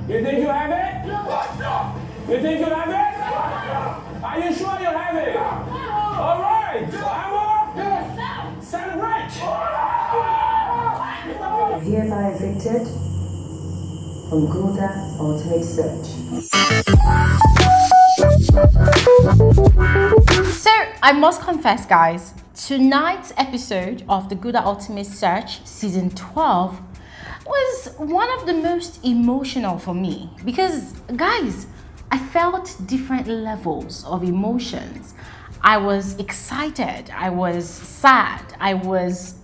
You think you have it? You think you have it? Are you sure you have it? All right. Amor, celebrate. Hereby evicted from Gulder Ultimate Search. So I must confess, guys, tonight's episode of the Gulder Ultimate Search season 12 was one of the most emotional for me because, guys, I felt different levels of emotions. I was excited, I was sad, I was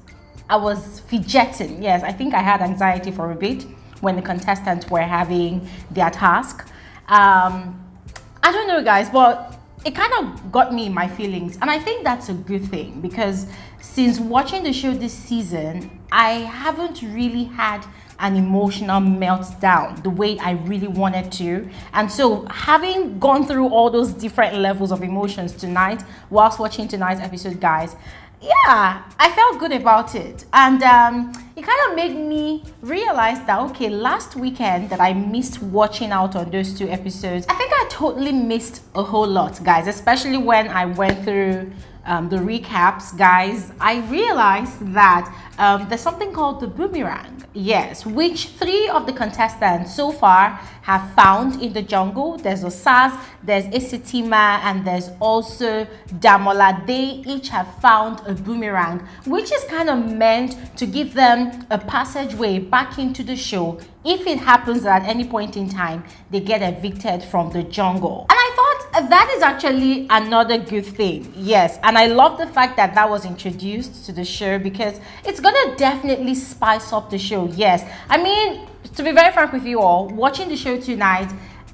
fidgeting. Yes, I think I had anxiety for a bit when the contestants were having their task. I don't know, guys, but it kind of got me in my feelings, and I think that's a good thing because since watching the show this season, I haven't really had an emotional meltdown the way I really wanted to. And so having gone through all those different levels of emotions tonight whilst watching tonight's episode, guys, yeah, I felt good about it. And it kind of made me realize that, okay, last weekend that I missed watching out on those two episodes, I think I totally missed a whole lot, guys, especially when I went through the recaps, guys. I realized that there's something called the boomerang. Yes, which 3 of the contestants so far have found in the jungle. There's Osaz, there's Esitima, and there's also Damola. They each have found a boomerang, which is kind of meant to give them a passageway back into the show if it happens that at any point in time they get evicted from the jungle. And I thought that is actually another good thing. Yes, and I love the fact that that was introduced to the show because it's gonna definitely spice up the show. Yes, I mean, to be very frank with you all, watching the show tonight,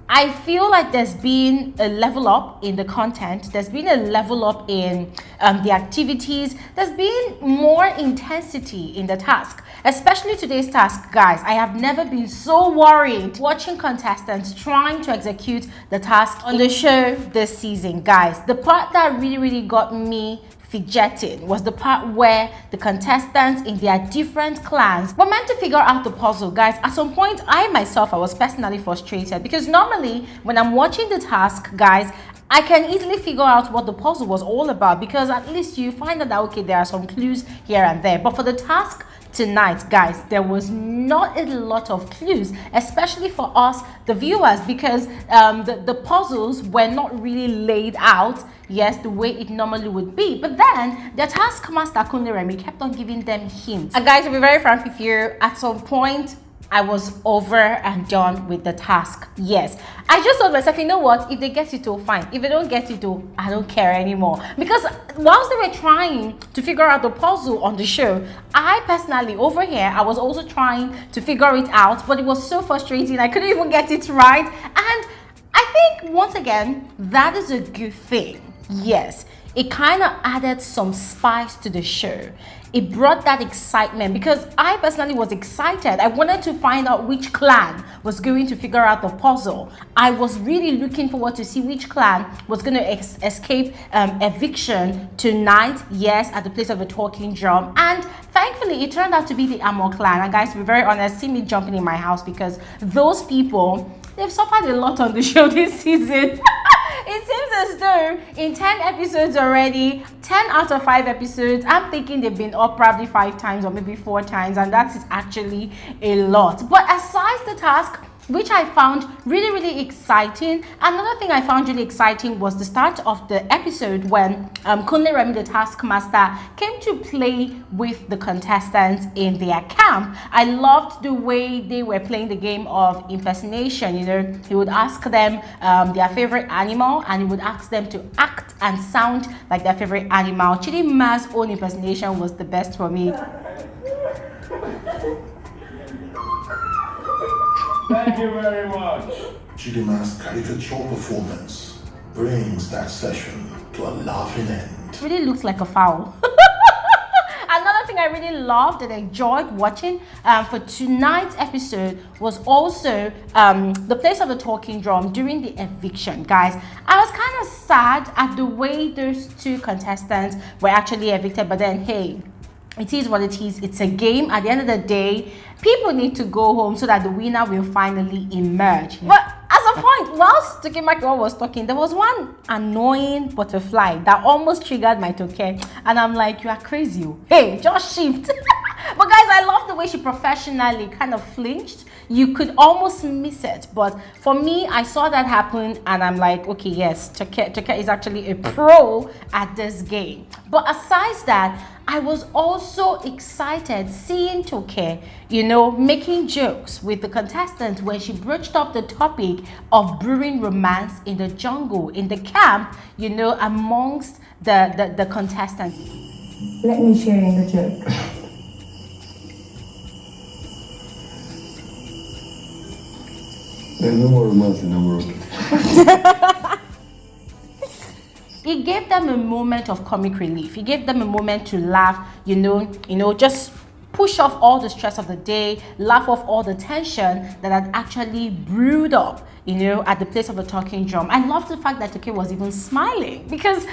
I feel like there's been a level up in the content. There's been a level up in the activities. There's been more intensity in the task, especially today's task, guys. I have never been so worried watching contestants trying to execute the task on the show this season, guys. The part that really got me fidgeting was the part where the contestants in their different clans were meant to figure out the puzzle, guys. At some point, I was personally frustrated because normally when I'm watching the task, guys, I can easily figure out what the puzzle was all about because at least you find out that, okay, there are some clues here and there. But for the task tonight, guys, there was not a lot of clues, especially for us, the viewers, because the puzzles were not really laid out, yes, the way it normally would be. But then the taskmaster Kunle kept on giving them hints. And guys, to be very frank with you, at some point I was over and done with the task. Yes, I just told myself, you know what, if they get it, oh, fine. If they don't get it, oh, I don't care anymore. Because whilst they were trying to figure out the puzzle on the show, I personally over here, I was also trying to figure it out, but it was so frustrating. I couldn't even get it right. And I think once again, that is a good thing. Yes, it kind of added some spice to the show. It brought that excitement because I personally was excited. I wanted to find out which clan was going to figure out the puzzle. I was really looking forward to see which clan was going to escape eviction tonight, yes, at the place of the talking drum. And thankfully, it turned out to be the Amor clan. And guys, to be very honest, see me jumping in my house because those people, they've suffered a lot on the show this season. It seems as though in 10 episodes already, 10 out of 5 episodes, I'm thinking they've been up probably 5 times or maybe 4 times, and that is actually a lot. But aside the task, which I found really exciting, another thing I found really exciting was the start of the episode when Kunle Remy, the taskmaster, came to play with the contestants in their camp. I loved the way they were playing the game of impersonation. You know, he would ask them their favorite animal, and he would ask them to act and sound like their favorite animal. Chidima's own impersonation was the best for me. Thank you very much. Chidima's caricature performance brings that session to a laughing end. It really looks like a fowl. Another thing I really loved and enjoyed watching for tonight's episode was also the place of the talking drum during the eviction. Guys, I was kind of sad at the way those two contestants were actually evicted, but then hey, it is what it is. It's a game. At the end of the day, people need to go home so that the winner will finally emerge. But as a point, whilst Toke was talking, there was one annoying butterfly that almost triggered my Toke, and I'm like, you are crazy. Hey, just shift. But guys, I love the way she professionally kind of flinched. You could almost miss it, but for me, I saw that happen, and I'm like, okay, yes, Toke is actually a pro at this game. But aside that, I was also excited seeing Toke, you know, making jokes with the contestants when she broached up the topic of brewing romance in the jungle, in the camp, you know, amongst the contestants. Let me share in the joke. There's no more romance in the world. It gave them a moment of comic relief. It gave them a moment to laugh, you know, just push off all the stress of the day, laugh off all the tension that had actually brewed up, you know, at the place of the talking drum. I love the fact that Toke was even smiling, because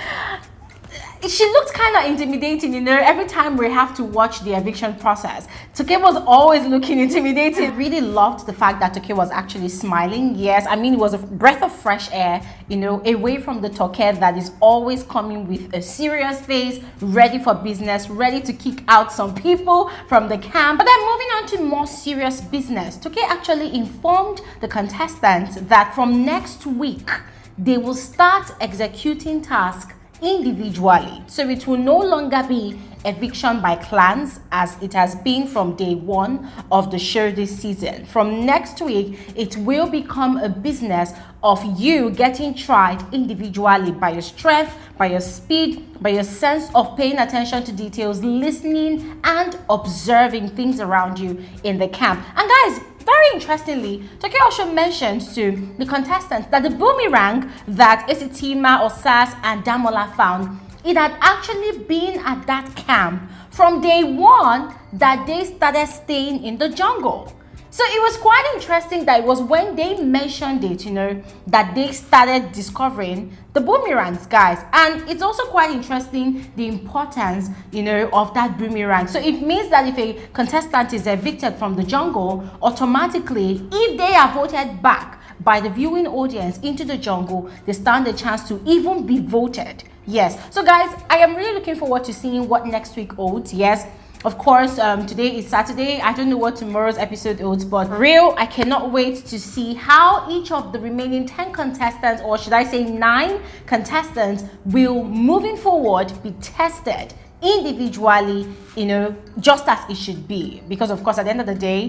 she looked kind of intimidating, you know, every time we have to watch the eviction process. Toke was always looking intimidating. I really loved the fact that Toke was actually smiling. Yes, I mean, it was a breath of fresh air, you know, away from the Toke that is always coming with a serious face, ready for business, ready to kick out some people from the camp. But then moving on to more serious business, Toke actually informed the contestants that from next week, they will start executing tasks individually. So it will no longer be eviction by clans as it has been from day one of the show this season. From next week, it will become a business of you getting tried individually by your strength, by your speed, by your sense of paying attention to details, listening and observing things around you in the camp. And guys, very interestingly, Toke also mentioned to the contestants that the boomerang that Esitima, Osas, and Damola found, it had actually been at that camp from day one that they started staying in the jungle. So it was quite interesting that it was when they mentioned it, you know, that they started discovering the boomerangs, guys. And it's also quite interesting the importance, you know, of that boomerang. So it means that if a contestant is evicted from the jungle, automatically, if they are voted back by the viewing audience into the jungle, they stand a chance to even be voted. Yes. So guys, I am really looking forward to seeing what next week holds. Yes. Of course, today is Saturday. I don't know what tomorrow's episode holds, but real, I cannot wait to see how each of the remaining 10 contestants, or should I say 9 contestants, will moving forward be tested individually, you know, just as it should be. Because of course, at the end of the day,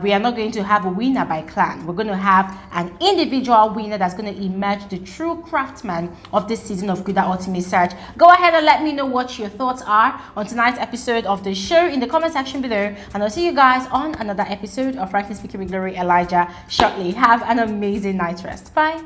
we are not going to have a winner by clan. We're going to have an individual winner that's going to emerge the true craftsman of this season of Gulder Ultimate Search. Go ahead and let me know what your thoughts are on tonight's episode of the show in the comment section below, and I'll see you guys on another episode of Frankly Speaking with Glory Elijah shortly. Have an amazing night rest. Bye.